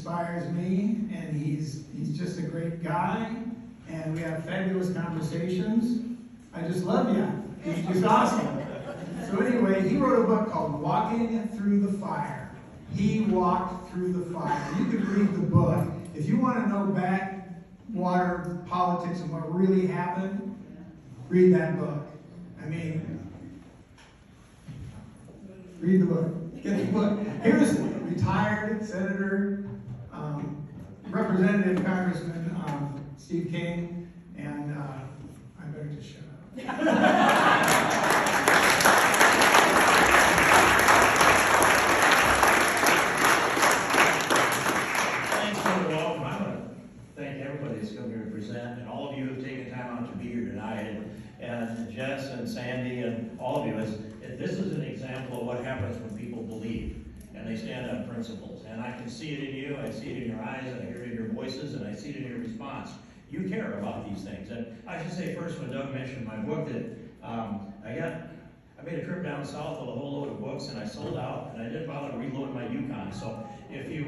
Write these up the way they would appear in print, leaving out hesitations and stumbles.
inspires me, and he's just a great guy, and we have fabulous conversations. I just love you. He's just awesome. So anyway, he wrote a book called Walking Through the Fire. He walked through the fire. You can read the book. If you want to know backwater politics and what really happened, read that book. I mean, read the book. Get the book. Here's retired Senator, Representative Congressman Steve King, and I better just shut up. And all of you have taken time out to be here tonight, and Jess and Sandy and all of you, this is an example of what happens when people believe and they stand on principles. And I can see it in you, I see it in your eyes, I hear it in your voices, and I see it in your response. You care about these things. And I should say first, when Doug mentioned my book, that I made a trip down south with a whole load of books, and I sold out, and I didn't bother reloading my Yukon. So if you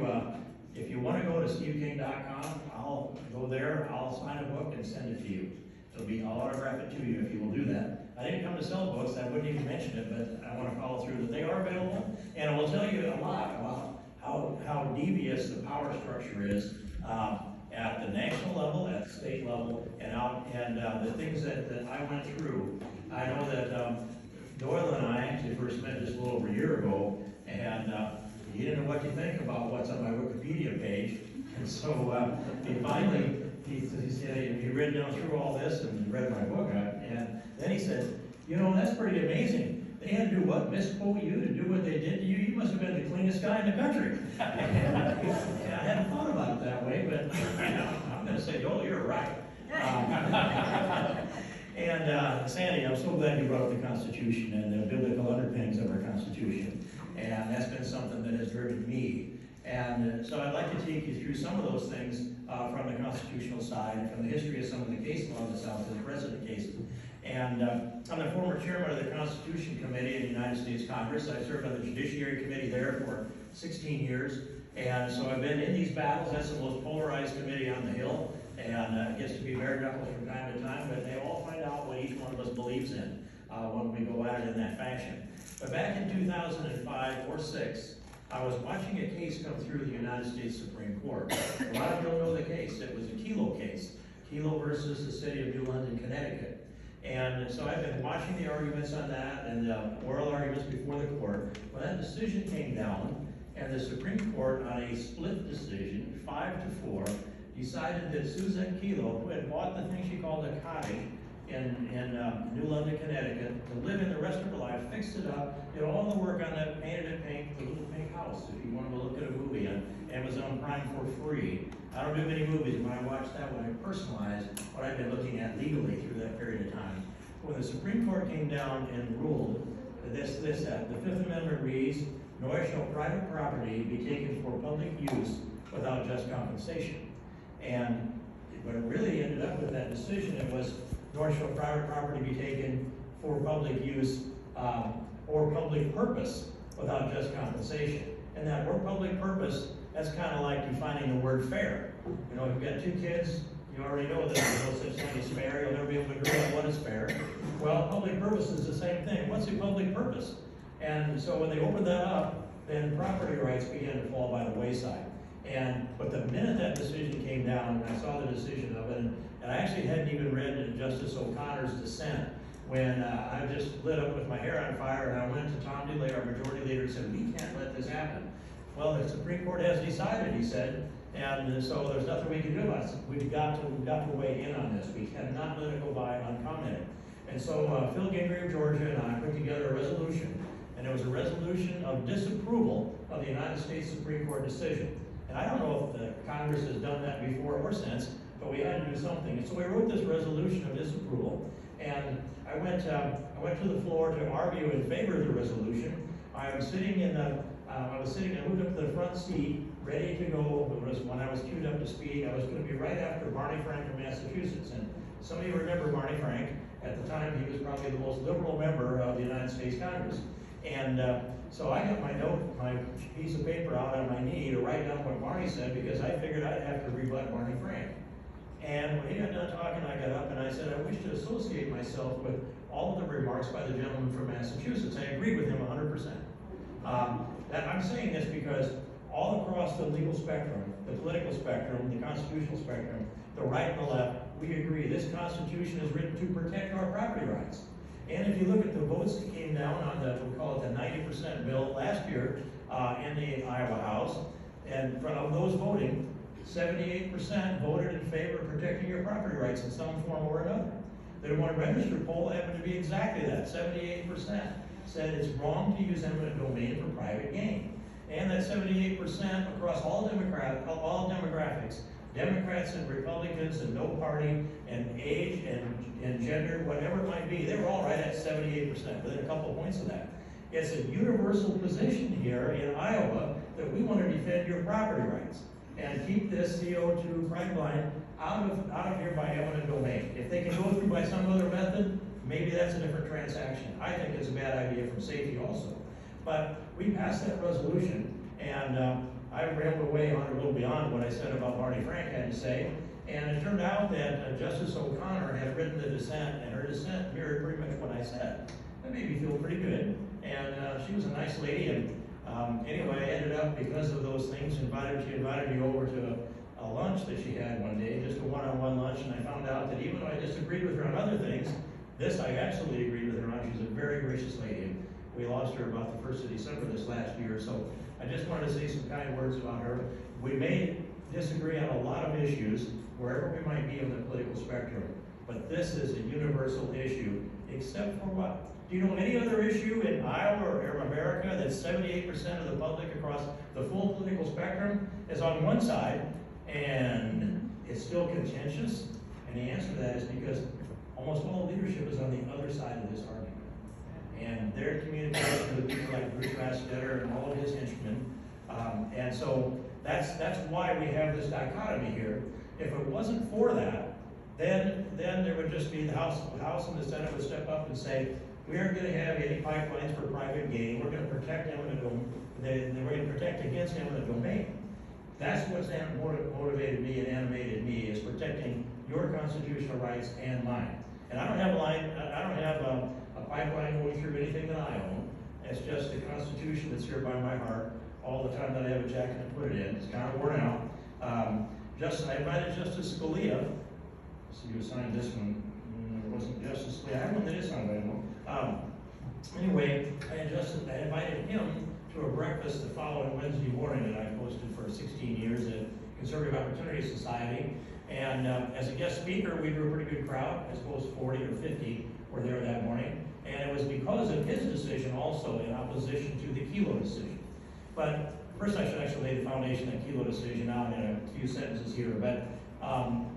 want to go to steveking.com, I'll go there, I'll sign a book and send it to you. I'll autograph it to you if you will do that. I didn't come to sell books, I wouldn't even mention it, but I want to follow through that they are available, and it will tell you a lot about how devious the power structure is at the national level, at the state level, and the things that I went through. I know that Doyle and I actually first met just a little over a year ago, and he didn't know what to think about what's on my Wikipedia page, and so he finally, he said, he read down through all this and read my book, and then he said, you know, that's pretty amazing. They had to do what? Misquote you to do what they did to you? You must have been the cleanest guy in the country. And I hadn't thought about it that way, but I'm going to say, Joel, you're right. And Sandy, I'm so glad you brought up the Constitution and the biblical underpinnings of our Constitution. And that's been something that has driven me. And so I'd like to take you through some of those things from the constitutional side and from the history of some of the case law that's out there, the precedent cases. And I'm the former chairman of the Constitution Committee in the United States Congress. I served on the Judiciary Committee there for 16 years. And so I've been in these battles. That's the most polarized committee on the Hill. And it gets to be bare knuckles from time to time, but they all find out what each one of us believes in when we go at it in that fashion. But back in 2005 or 6, I was watching a case come through the United States Supreme Court. A lot of you don't know the case. It was a Kelo case. Kelo versus the city of New London, Connecticut. And so I've been watching the arguments on that and the oral arguments before the court. When that decision came down, and the Supreme Court, on a split decision, 5-4, decided that Suzette Kelo, who had bought the thing she called a cottage in New London, Connecticut, to live in the rest of her life, fixed it up, did all the work on that, painted it pink, the little pink house, if you wanted to look at a movie on Amazon Prime for free. I don't do many movies, but when I watched that one, I personalized what I've been looking at legally through that period of time. When the Supreme Court came down and ruled that the Fifth Amendment reads, nor shall private property be taken for public use without just compensation. And what it really ended up with that decision, it was, nor shall private property be taken for public use or public purpose without just compensation. And that word public purpose, that's kind of like defining the word fair. You know, if you've got 2 kids, you already know that there's no such thing as fair. You'll never be able to agree on what is fair. Well, public purpose is the same thing. What's the public purpose? And so when they opened that up, then property rights began to fall by the wayside. But the minute that decision came down, and I saw the decision of it, and I actually hadn't even read Justice O'Connor's dissent, when I just lit up with my hair on fire, and I went to Tom DeLay, our majority leader, and said, we can't let this happen. Well, the Supreme Court has decided, he said, and so there's nothing we can do about it. We've got to weigh in on this. We cannot let it go by uncommented. And so Phil Gingrey of Georgia and I put together a resolution, and it was a resolution of disapproval of the United States Supreme Court decision. And I don't know if the Congress has done that before or since, but we had to do something. And so we wrote this resolution of disapproval, and I went to the floor to argue in favor of the resolution. I was sitting, I moved up to the front seat, ready to go. When I was queued up to speak, I was going to be right after Barney Frank from Massachusetts. And some of you remember Barney Frank. At the time, he was probably the most liberal member of the United States Congress. And so I got my piece of paper out on my knee to write down what Barney said because I figured I'd have to rebut Barney Frank. And when he got done talking, I got up and I said, I wish to associate myself with all of the remarks by the gentleman from Massachusetts. I agreed with him 100%. That I'm saying this because all across the legal spectrum, the political spectrum, the constitutional spectrum, the right and the left, we agree this Constitution is written to protect our property rights. And if you look at the votes that came down on the, we'll call it the 90% bill last year in the Iowa House, and of those voting, 78% voted in favor of protecting your property rights in some form or another. The one registered poll happened to be exactly that. 78% said it's wrong to use eminent domain for private gain. And that 78% across all demographics, Democrats and Republicans and no party and age and gender, whatever it might be, they were all right at 78%, within a couple of points of that. It's a universal position here in Iowa that we want to defend your property rights and keep this CO2 pipeline out of here by eminent domain. If they can go through by some other method, maybe that's a different transaction. I think it's a bad idea from safety also. But we passed that resolution, and I rambled away on a little beyond what I said about Barney Frank had to say, and it turned out that Justice O'Connor had written the dissent, and her dissent mirrored pretty much what I said. That made me feel pretty good, and she was a nice lady, and anyway, I ended up, because of those things, she invited me over to a lunch that she had one day, just a one-on-one lunch, and I found out that even though I disagreed with her on other things, this I absolutely agreed with her on. She's a very gracious lady. We lost her about the 1st of December this last year, so I just wanted to say some kind words about her. We may disagree on a lot of issues, wherever we might be on the political spectrum, but this is a universal issue, except for what? Do you know any other issue in Iowa or America that 78% of the public across the full political spectrum is on one side, and it's still contentious? And the answer to that is because almost all leadership is on the other side of this argument. And their communication with people like Bruce Rastetter and all of his henchmen. And so that's why we have this dichotomy here. If it wasn't for that, then there would just be the House and the Senate would step up and say, we aren't going to have any pipelines for private gain. We're going to protect eminent domain. We're going to protect against eminent domain. That's what's motivated me and animated me, is protecting your constitutional rights and mine. And I don't have a pipeline going through anything that I own. It's just the Constitution that's here by my heart all the time that I have a jacket to put it in. It's kind of worn out. I invited Justice Scalia. So you assigned this one. It wasn't Justice Scalia. I have one that is signed by him. Anyway, I invited him to a breakfast the following Wednesday morning that I hosted for 16 years at Conservative Opportunity Society. And as a guest speaker, we drew a pretty good crowd. I suppose 40 or 50 were there that morning. And it was because of his decision also in opposition to the Kelo decision. But first I should actually lay the foundation of the Kelo decision out in a few sentences here. But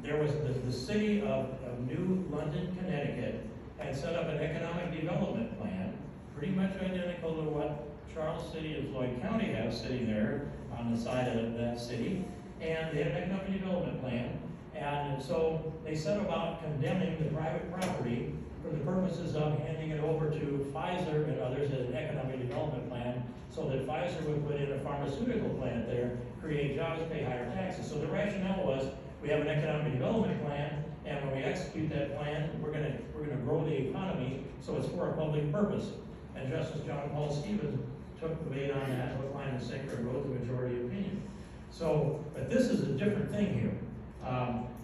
there was the city of New London, Connecticut had set up an economic development plan, pretty much identical to what Charles City and Floyd County have sitting there on the side of that city. And they had an economic development plan. And so they set about condemning the private property for the purposes of handing it over to Pfizer and others as an economic development plan, so that Pfizer would put in a pharmaceutical plant there, create jobs, pay higher taxes. So the rationale was, we have an economic development plan, and when we execute that plan, we're gonna grow the economy, so it's for a public purpose. And Justice John Paul Stevens took the bait on that, hook, line, and sinker, and wrote the majority opinion. So, but this is a different thing here.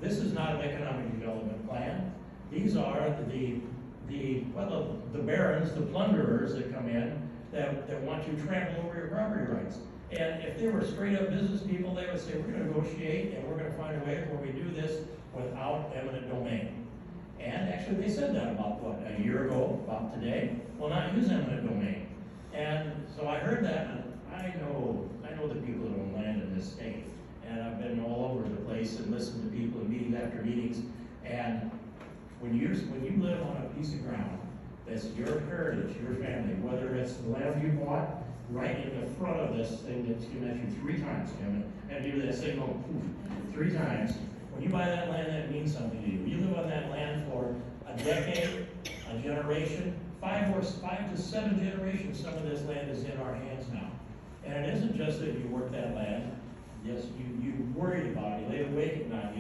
This is not an economic development plan. These are the barons, the plunderers that come in that want to trample over your property rights. And if they were straight up business people, they would say, we're going to negotiate and we're going to find a way where we do this without eminent domain. And actually they said that about what, a year ago, about today? We'll not use eminent domain. And so I heard that, and I know the people that own land in this state. And I've been all over the place and listened to people in meetings after meetings. And when you live on a piece of ground that's your heritage, your family, whether it's the land you bought right in the front of this thing that's given at you 3 times, and give you that signal 3 times. When you buy that land, that means something to you. You live on that land for a decade, a generation, 5 to 7 generations. Some of this land is in our hands now. And it isn't just that you work that land.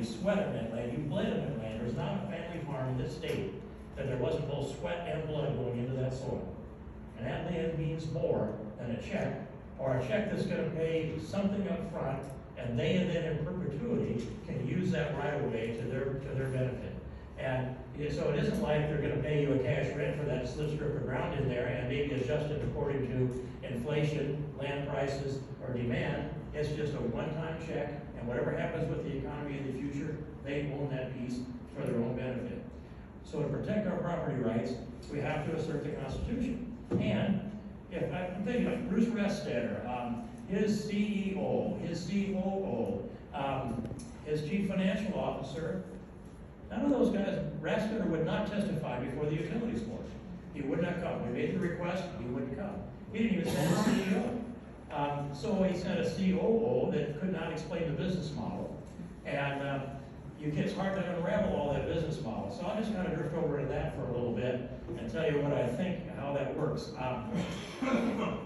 sweat of that land, you bled of that land. There's not a family farm in this state that there wasn't both sweat and blood going into that soil. And that land means more than a check, or a check that's gonna pay something up front, and they then in perpetuity can use that right away to their benefit. And so it isn't like they're gonna pay you a cash rent for that slip strip of ground in there and maybe adjust it according to inflation, land prices, or demand. It's just a one-time check, and whatever happens with the economy in the future, they own that piece for their own benefit. So to protect our property rights, we have to assert the Constitution. And if I'm thinking of Bruce Restetter, his CEO, his COO, his chief financial officer, none of those guys, Restetter would not testify before the utilities board. He would not come. We made the request, he wouldn't come. He didn't even send a CEO. So he sent a COO that could not explain the business model. And it's hard to unravel all that business model. So I'll just kind of drift over to that for a little bit and tell you what I think, how that works.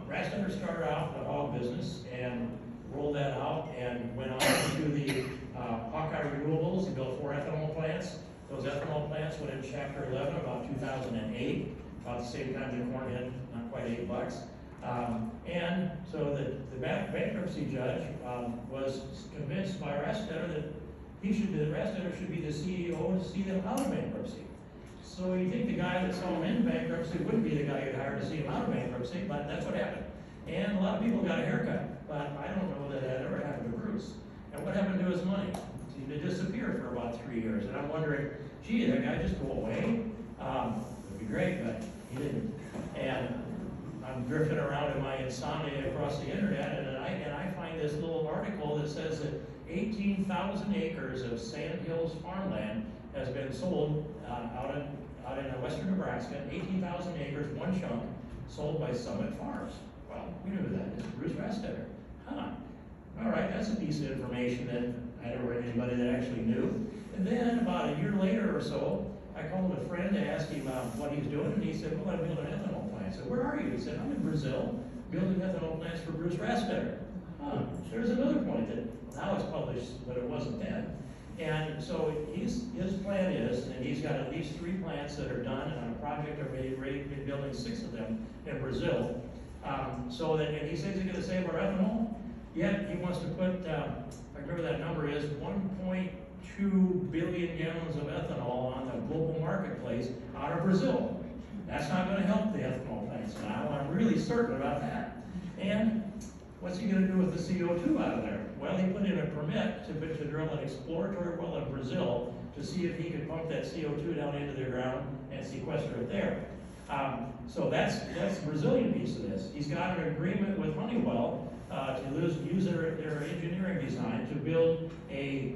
Restetter started out in the hog business and rolled that out and went on to the Hawkeye Renewables. He built 4 ethanol plants. Those ethanol plants went in Chapter 11 about 2008, about the same time the corn hit not quite $8. And so the bankruptcy judge was convinced by Restetter that Restetter should be the CEO to see them out of bankruptcy. So you think the guy that saw him in bankruptcy wouldn't be the guy you'd hire to see him out of bankruptcy, but that's what happened. And a lot of people got a haircut, but I don't know that that ever happened to Bruce. And what happened to his money? He seemed to disappear for about 3 years. And I'm wondering, gee, did that guy just go away? It'd be great, but he didn't. And I'm drifting around in my insomnia across the internet, and I find this little article that says that 18,000 acres of Sand Hills farmland has been sold out in western Nebraska. 18,000 acres, one chunk, sold by Summit Farms. Well, we knew that. It's Bruce Restetter. Huh. All right, that's a piece of information that I never read anybody that actually knew. And then about a year later or so, I called a friend to ask him what he's doing, and he said, well, I'm building an ethanol plant. I said, where are you? He said, I'm in Brazil, building ethanol plants for Bruce Restetter. Huh, there's another point that now it's published, but it wasn't then. And so his plan is, and he's got at least 3 plants that are done on a project, or maybe building 6 of them in Brazil. And he says he's going to save our ethanol, yet he wants to put, I remember that number is 1.2 billion gallons of ethanol on the global marketplace out of Brazil. That's not going to help the ethanol plants now. I'm really certain about that. And what's he going to do with the CO2 out of there? Well, he put in a permit to drill an exploratory well in Brazil to see if he could pump that CO2 down into the ground and sequester it there. So that's the Brazilian piece of this. He's got an agreement with Honeywell to use their engineering design to build a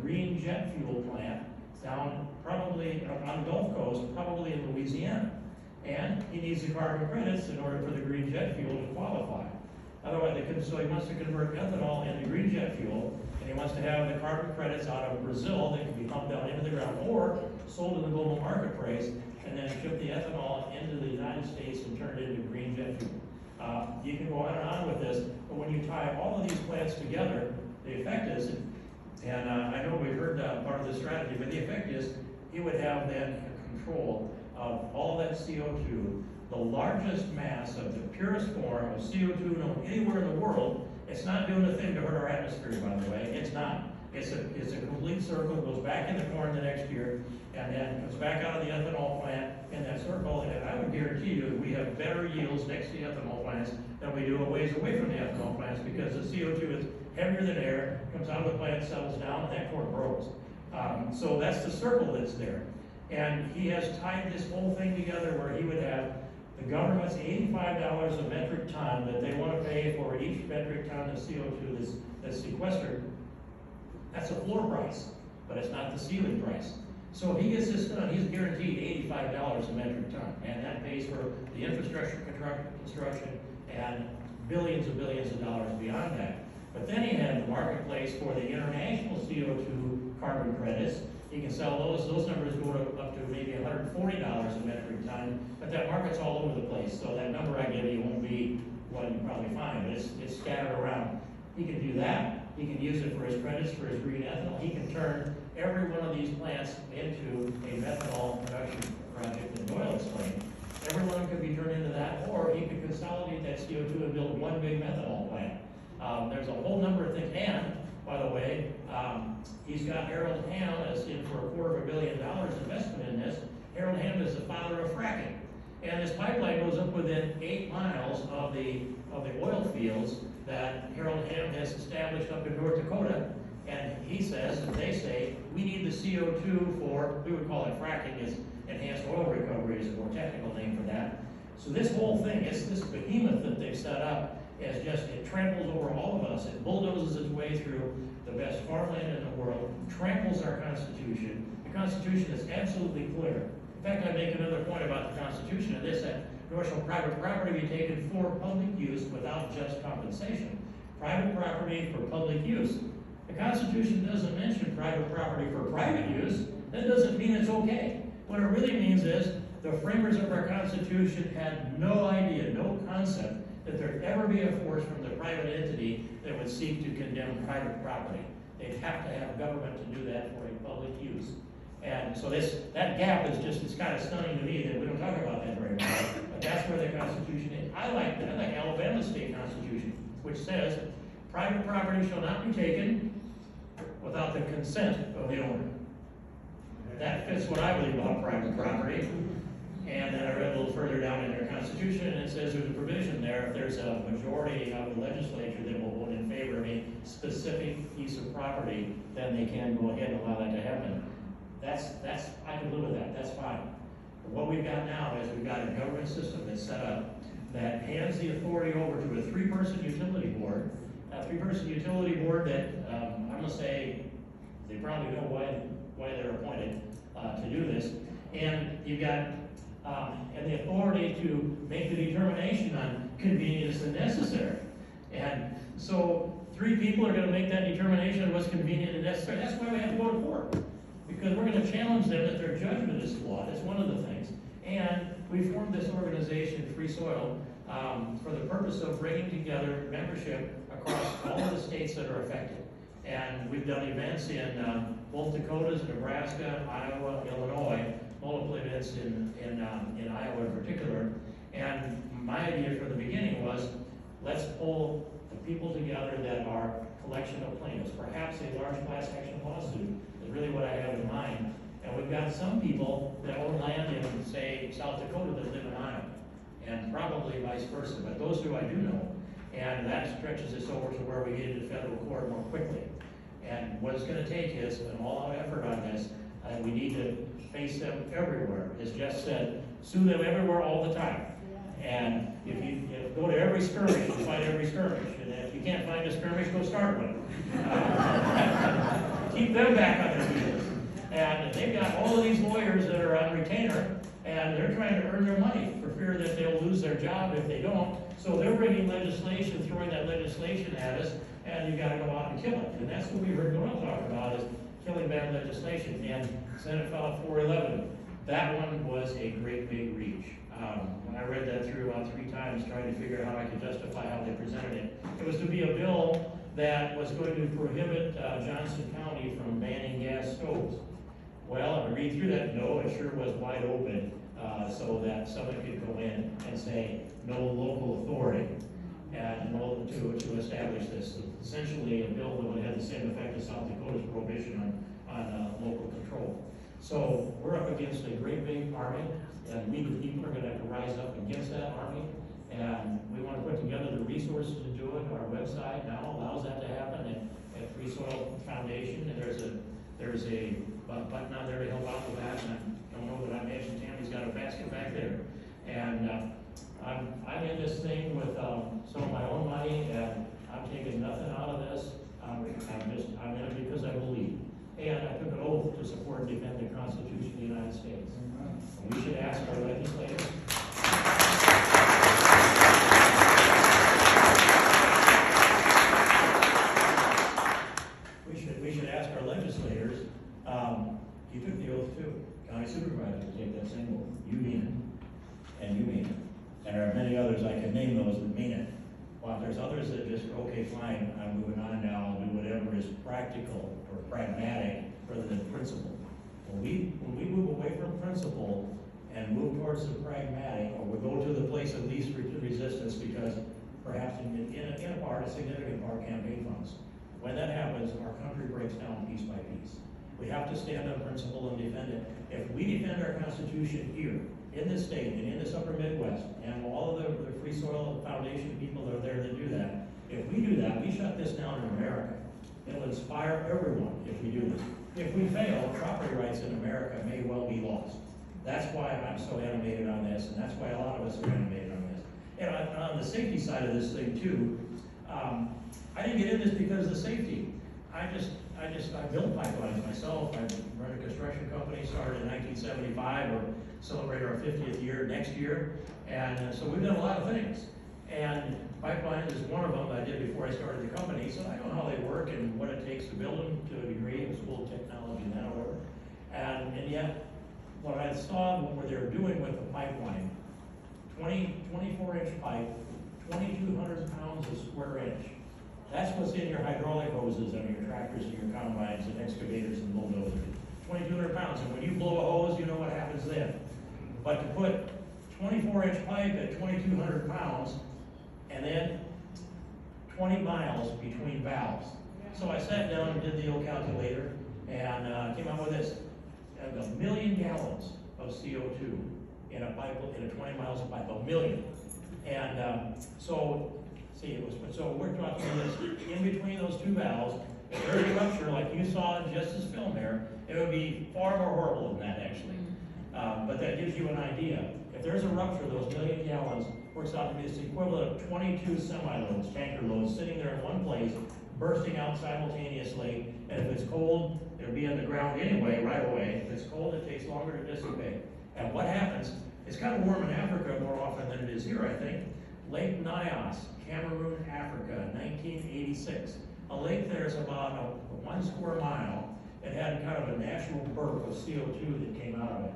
green jet fuel plant down probably on the Gulf Coast, probably in Louisiana. And he needs the carbon credits in order for the green jet fuel to qualify. Otherwise, so he wants to convert ethanol into green jet fuel, and he wants to have the carbon credits out of Brazil that can be pumped down into the ground or sold in the global market price, and then ship the ethanol into the United States and turn it into green jet fuel. You can go on and on with this, but when you tie all of these plants together, the effect is, and I know we've heard part of the strategy, but the effect is he would have then control of all that CO2, the largest mass of the purest form of CO2 known anywhere in the world. It's not doing a thing to hurt our atmosphere, by the way. It's not. It's a complete circle. It goes back in the corn the next year, and then comes back out of the ethanol plant in that circle. And I would guarantee you that we have better yields next to the ethanol plants than we do a ways away from the ethanol plants, because the CO2 is heavier than air, comes out of the plant, settles down, and that corn grows. So that's the circle that's there. And he has tied this whole thing together where he would have the government's $85 a metric ton that they want to pay for each metric ton of CO2 that's sequestered. That's a floor price, but it's not the ceiling price. So if he gets this done, he's guaranteed $85 a metric ton, and that pays for the infrastructure construction and billions of dollars beyond that. But then he had the marketplace for the international CO2 carbon credits. He can sell those. Those numbers go up to maybe $140 a metric ton, but that market's all over the place. So that number I give you won't be what you probably find, but it's scattered around. He can do that. He can use it for his credits, for his green ethanol. He can turn every one of these plants into a methanol production project that Doyle explained. Every one could be turned into that, or he could consolidate that CO2 and build one big methanol plant. There's a whole number of things, and, by the way, he's got Harold Hamm as in for $250 million investment in this. Harold Hamm is the father of fracking. And this pipeline goes up within 8 miles of the oil fields that Harold Hamm has established up in North Dakota. And he says, and they say, we need the CO2 for, we would call it fracking, is enhanced oil recovery is a more technical name for that. So this whole thing, it's this behemoth that they've set up, as just, it tramples over all of us. It bulldozes its way through the best farmland in the world, tramples our Constitution. The Constitution is absolutely clear. In fact, I make another point about the Constitution of this, that nor shall private property be taken for public use without just compensation. Private property for public use. The Constitution doesn't mention private property for private use. That doesn't mean it's okay. What it really means is the framers of our Constitution had no idea, no concept that there'd ever be a force from the private entity that would seek to condemn private property. They'd have to have government to do that for a public use. And so that gap is just, it's kind of stunning to me that we don't talk about that very much. But that's where the Constitution is. I like Alabama's state constitution, which says private property shall not be taken without the consent of the owner. That fits what I believe about private property. And then I read a little further down in their constitution, and it says there's a provision there, if there's a majority of the legislature that will vote in favor of a specific piece of property, then they can go ahead and allow that to happen. I can live with that, that's fine. But what we've got now is we've got a government system that's set up that hands the authority over to a 3-person utility board. A 3-person utility board that, I'm gonna say, they probably know why they're appointed to do this. And you've got and the authority to make the determination on convenience and necessary. And so 3 people are going to make that determination of what's convenient and necessary. That's why we have to go to court, because we're going to challenge them that their judgment is flawed. That's one of the things. And we formed this organization, Free Soil, for the purpose of bringing together membership across all of the states that are affected. And we've done events in both Dakotas, Nebraska, Iowa, Illinois, multiple events in Iowa in particular. And my idea from the beginning was, let's pull the people together that are collection of plaintiffs, perhaps a large class action lawsuit is really what I have in mind. And we've got some people that own land in, say, South Dakota that live in Iowa, and probably vice versa, but those 2 I do know. And that stretches us over to where we get into federal court more quickly. And what it's going to take is an all-out effort on this. We need to face them everywhere. As Jeff said, sue them everywhere all the time. And if you go to every skirmish and fight every skirmish, and if you can't find a skirmish, go start one. Keep them back on their heels. And they've got all of these lawyers that are on retainer, and they're trying to earn their money for fear that they'll lose their job if they don't. So they're bringing legislation, throwing that legislation at us, and you got to go out and kill it. And that's what we heard Doyle talk about, is killing bad legislation. And Senate File 411, that one was a great big reach. When I read that through about 3 times, trying to figure out how I could justify how they presented it, it was to be a bill that was going to prohibit Johnson County from banning gas stoves. Well, I read through that, no, it sure was wide open, so that someone could go in and say, no local authority, and to establish this. Essentially, a bill that would have the same effect as South Dakota's prohibition on local control. So we're up against a great big army, and we the people are going to have to rise up against that army. And we want to put together the resources to do it. Our website now allows that to happen at Free Soil Foundation. And there's a button on there to help out with that. And I don't know, but I imagine Tammy's got a basket back there. And I'm in this thing with some of my own money, and I'm taking nothing out of this. I'm in it because I believe. And I took an oath to support and defend the Constitution of the United States. And we should ask our legislators. We should ask our legislators. You took the oath too. County supervisor to take that same oath. You mean it, and you mean it. And there are many others I can name those that mean it. Well, there's others that just okay, fine. I'm moving on now. I'll do whatever. practical or pragmatic rather than principle. When we move away from principle and move towards the pragmatic, or we go to the place of least resistance because perhaps in a part, a significant part, campaign funds. When that happens, our country breaks down piece by piece. We have to stand on principle and defend it. If we defend our Constitution here, in this state, and in this upper Midwest, and all of the Free Soil Foundation people that are there that do that, if we do that, we shut this down in America. It'll inspire everyone if we do this. If we fail, property rights in America may well be lost. That's why I'm so animated on this, and that's why a lot of us are animated on this. And on the safety side of this thing too, I didn't get in this because of the safety. I built pipelines myself. I run a construction company, started in 1975. We're celebrating our 50th year next year. And so we've done a lot of things. And pipelines is one of them I did before I started the company. So I know how they work and what it takes to build them to a degree. It was full of technology and that or whatever. And yet, what I saw what they were doing with the pipeline, 24-inch pipe, 2,200 pounds a square inch. That's what's in your hydraulic hoses and your tractors and your combines and excavators and bulldozers. 2,200 pounds, and when you blow a hose, you know what happens then. But to put 24-inch pipe at 2,200 pounds, and then 20 miles between valves. So I sat down and did the old calculator, and came up with this. 1 million gallons of CO2 in a pipe, in a 20 miles of pipe, 1 million. And so we're talking this, in between those two valves, if there's a rupture like you saw in Justice film there, it would be far more horrible than that actually. But that gives you an idea. If there's a rupture, those 1 million gallons works out to be the equivalent of 22 semi-loads, tanker loads, sitting there in one place, bursting out simultaneously. And if it's cold, it'll be on the ground anyway, right away. If it's cold, it takes longer to dissipate. And what happens, it's kind of warm in Africa more often than it is here, I think. Lake Nyos, Cameroon, Africa, 1986. A lake there is about a 1 square mile. It had kind of a natural burp of CO2 that came out of it.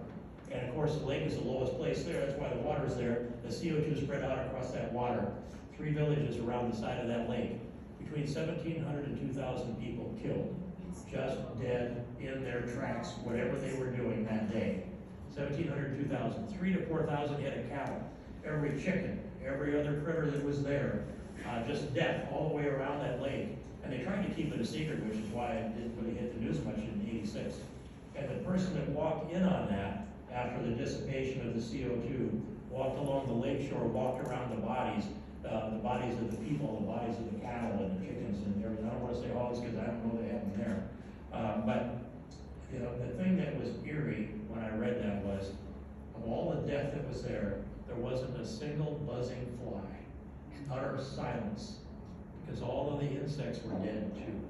And of course, the lake is the lowest place there. That's why the water's there. The CO2 spread out across that water. 3 villages around the side of that lake. Between 1,700 and 2,000 people killed. Just dead in their tracks, whatever they were doing that day. 1,700, 2,000. 3,000 to 4,000 head of cattle. Every chicken, every other critter that was there. Just death all the way around that lake. And they tried to keep it a secret, which is why it didn't really hit the news much in '86. And the person that walked in on that, after the dissipation of the CO2, walked along the lake shore, walked around the bodies of the people, the bodies of the cattle and the chickens and everything. I don't want to say hogs because I don't know they have them there. But you know, the thing that was eerie when I read that was, of all the death that was there, there wasn't a single buzzing fly. Utter silence, because all of the insects were dead too.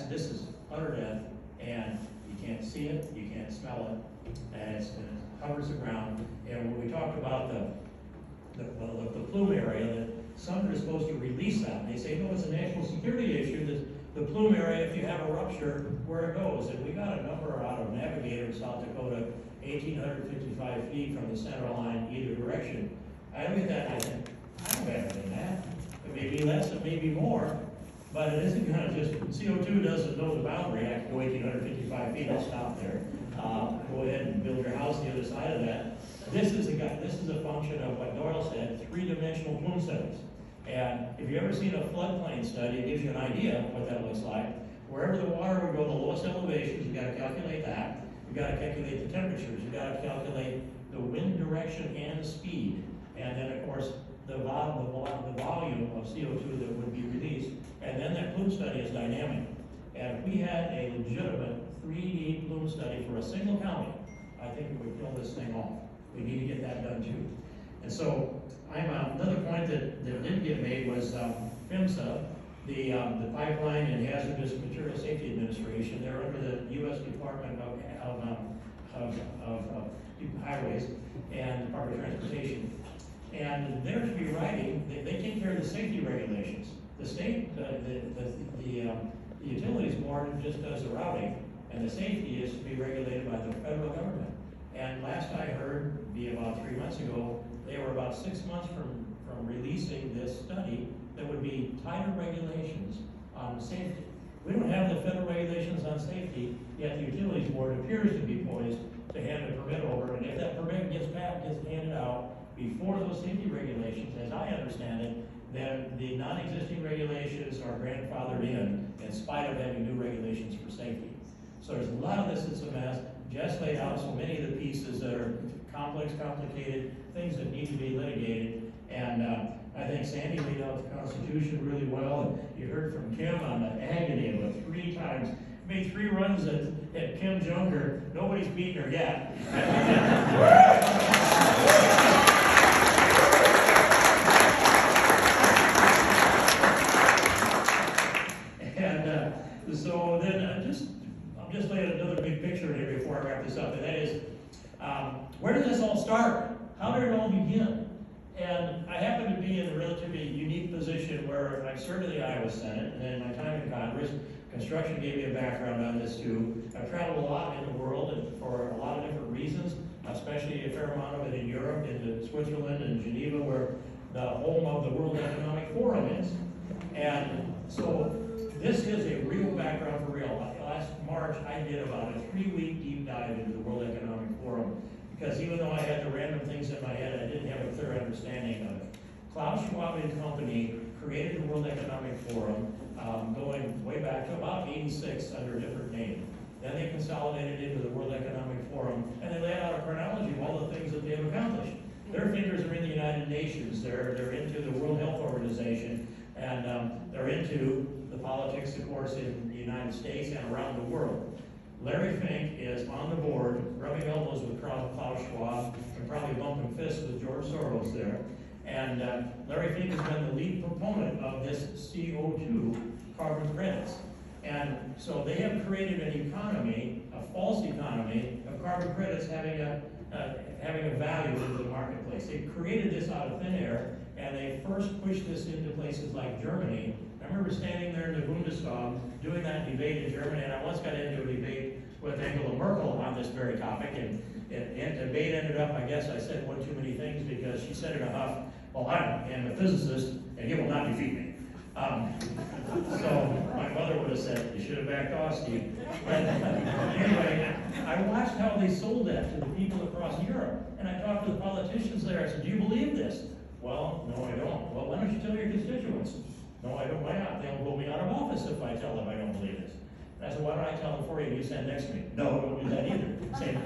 This is utter death, and you can't see it, you can't smell it, and it covers the ground. And when we talked about the plume area, that some are supposed to release that, and they say, no, it's a national security issue, that the plume area, if you have a rupture, where it goes. And we got a number out of Navigator, South Dakota, 1,855 feet from the center line, either direction. I look at that and I think, I'm better than that. It may be less, it may be more, but it isn't kind of just, CO2 doesn't know the boundary. I can go 1,855 feet, I'll stop there. Go ahead and build your house the other side of that. This is a function of what Doyle said, 3-dimensional plume studies. And if you've ever seen a floodplain study, it gives you an idea of what that looks like. Wherever the water would go, the lowest elevations, you've got to calculate that. You've got to calculate the temperatures. You've got to calculate the wind direction and speed. And then, of course, the volume of CO2 that would be released. And then that plume study is dynamic. And if we had a legitimate 3D plume study for a single county, I think it would kill this thing off. We need to get that done too. And so, another point that did get made was PHMSA, the Pipeline and Hazardous Material Safety Administration. They're under the U.S. Department of Highways and Department of Transportation. And they're to be writing, they take care of the safety regulations. The state, the utilities board just does the routing, and the safety is to be regulated by the federal government. And last I heard, be about 3 months ago, they were about 6 months from releasing this study that would be tighter regulations on safety. We don't have the federal regulations on safety, yet the Utilities Board appears to be poised to hand a permit over, and if that permit gets handed out before those safety regulations, as I understand it, then the non-existing regulations are grandfathered in spite of having new regulations for safety. So there's a lot of this that's a mess. Jess laid out so many of the pieces that are complex, complicated, things that need to be litigated, and I think Sandy laid out the Constitution really well, and you heard from Kim on the agony of it 3 times. Made 3 runs at Kim Junker. Nobody's beaten her yet. And so then I'm just laying another big picture here before I wrap this up, and that is, where did this all start? How did it all begin? And I happen to be in a relatively unique position where I've served in the Iowa Senate, and in my time in Congress, construction gave me a background on this too. I've traveled a lot in the world and for a lot of different reasons, especially a fair amount of it in Europe, into Switzerland and Geneva, where the home of the World Economic Forum is. And so this is a real background for real. Last March, I did about a 3-week deep dive into the World Economic Forum, because even though I had the random things in my head, I didn't have a clear understanding of it. Klaus Schwab and Company created the World Economic Forum, going way back to about '86 under a different name. Then they consolidated into the World Economic Forum, and they laid out a chronology of all the things that they have accomplished. Their fingers are in the United Nations, they're into the World Health Organization, and they're into the politics, of course, in the United States and around the world. Larry Fink is on the board, rubbing elbows with Klaus Schwab, and probably bumping fists with George Soros there. And Larry Fink has been the lead proponent of this CO2 carbon credits. And so they have created an economy, a false economy, of carbon credits having a value into the marketplace. They created this out of thin air, and they first pushed this into places like Germany. I remember standing there in the Bundestag doing that debate in Germany, and I once got into a debate with Angela Merkel on this very topic, and the debate ended up, I guess I said one too many things because she said in a huff, well, I am a physicist, and you will not defeat me. So my mother would have said, you should have backed off, Steve. But anyway, I watched how they sold that to the people across Europe, and I talked to the politicians there. I said, do you believe this? Well, no, I don't. Well, why don't you tell your constituents? No, I don't. Why not? They'll vote me out of office if I tell them I don't believe this. And I said, why don't I tell them for you? You stand next to me. No, don't do that either.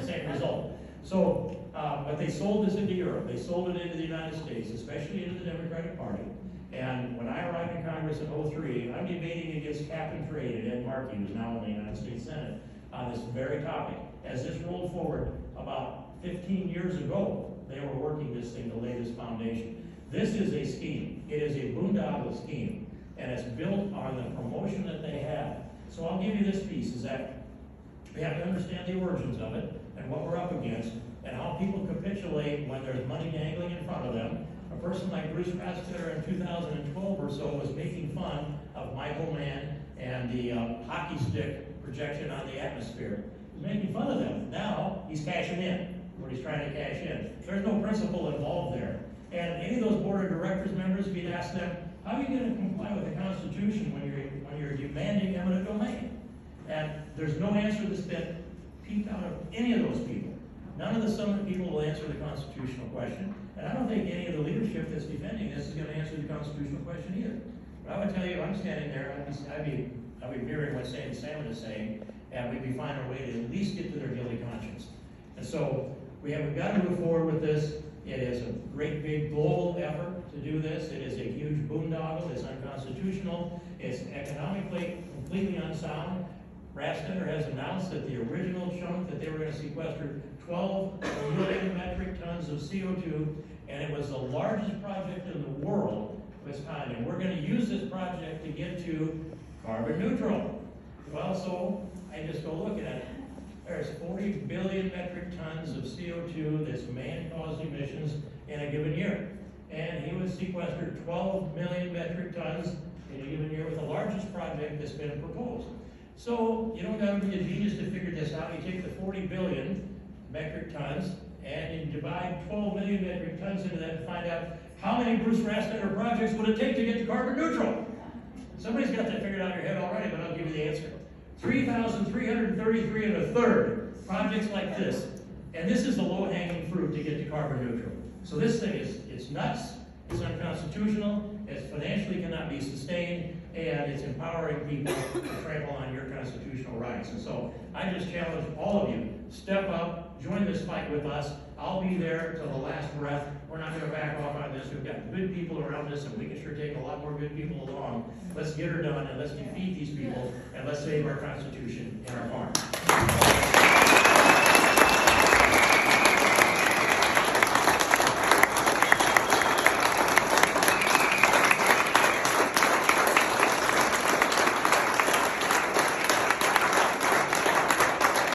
Same result. So, but they sold this into Europe. They sold it into the United States, especially into the Democratic Party. And when I arrived in Congress in '03, I'm debating against Cap and Trade and Ed Markey, who's now in the United States Senate, on this very topic. As this rolled forward, about 15 years ago, they were working this thing to lay this foundation. This is a scheme. It is a boondoggle scheme, and it's built on the promotion that they have. So I'll give you this piece, is that we have to understand the origins of it and what we're up against and how people capitulate when there's money dangling in front of them. A person like Bruce Rastetter in 2012 or so was making fun of Michael Mann and the hockey stick projection on the atmosphere. He's making fun of them. Now he's cashing in, or he's trying to cash in. There's no principle involved there. And any of those board of directors members, if you'd ask them, how are you going to comply with the Constitution when you're demanding eminent domain? And there's no answer that's been peeped out of any of those people. None of the summit people will answer the constitutional question. And I don't think any of the leadership that's defending this is going to answer the constitutional question either. But I would tell you, I'm standing there, I'd be mirroring what Sandy Salmon is saying, and we'd be finding a way to at least get to their guilty conscience. And so we've got to move forward with this. It is a great big global effort to do this. It is a huge boondoggle. It's unconstitutional. It's economically completely unsound. Rastetter has announced that the original chunk that they were going to sequester 12 million metric tons of CO2, and it was the largest project in the world of its kind. And we're going to use this project to get to carbon neutral. Well, so I just go look at it. There's 40 billion metric tons of CO2 that's man-caused emissions in a given year. And he would sequester 12 million metric tons in a given year with the largest project that's been proposed. So you don't have to be a genius to figure this out. You take the 40 billion metric tons and you divide 12 million metric tons into that and find out how many Bruce Rastetter projects would it take to get to carbon neutral. Somebody's got that figured out in your head already, but I'll give you you the answer. 3,333 and a third projects like this. And this is the low-hanging fruit to get to carbon neutral. So this thing it's nuts, it's unconstitutional, it financially cannot be sustained, and it's empowering people to trample on your constitutional rights. And so I just challenge all of you, step up, join this fight with us. I'll be there till the last breath. We're not going to back off on this. We've got good people around us, and we can sure take a lot more good people along. Let's get her done, and let's defeat these people, and let's save our Constitution and our farm.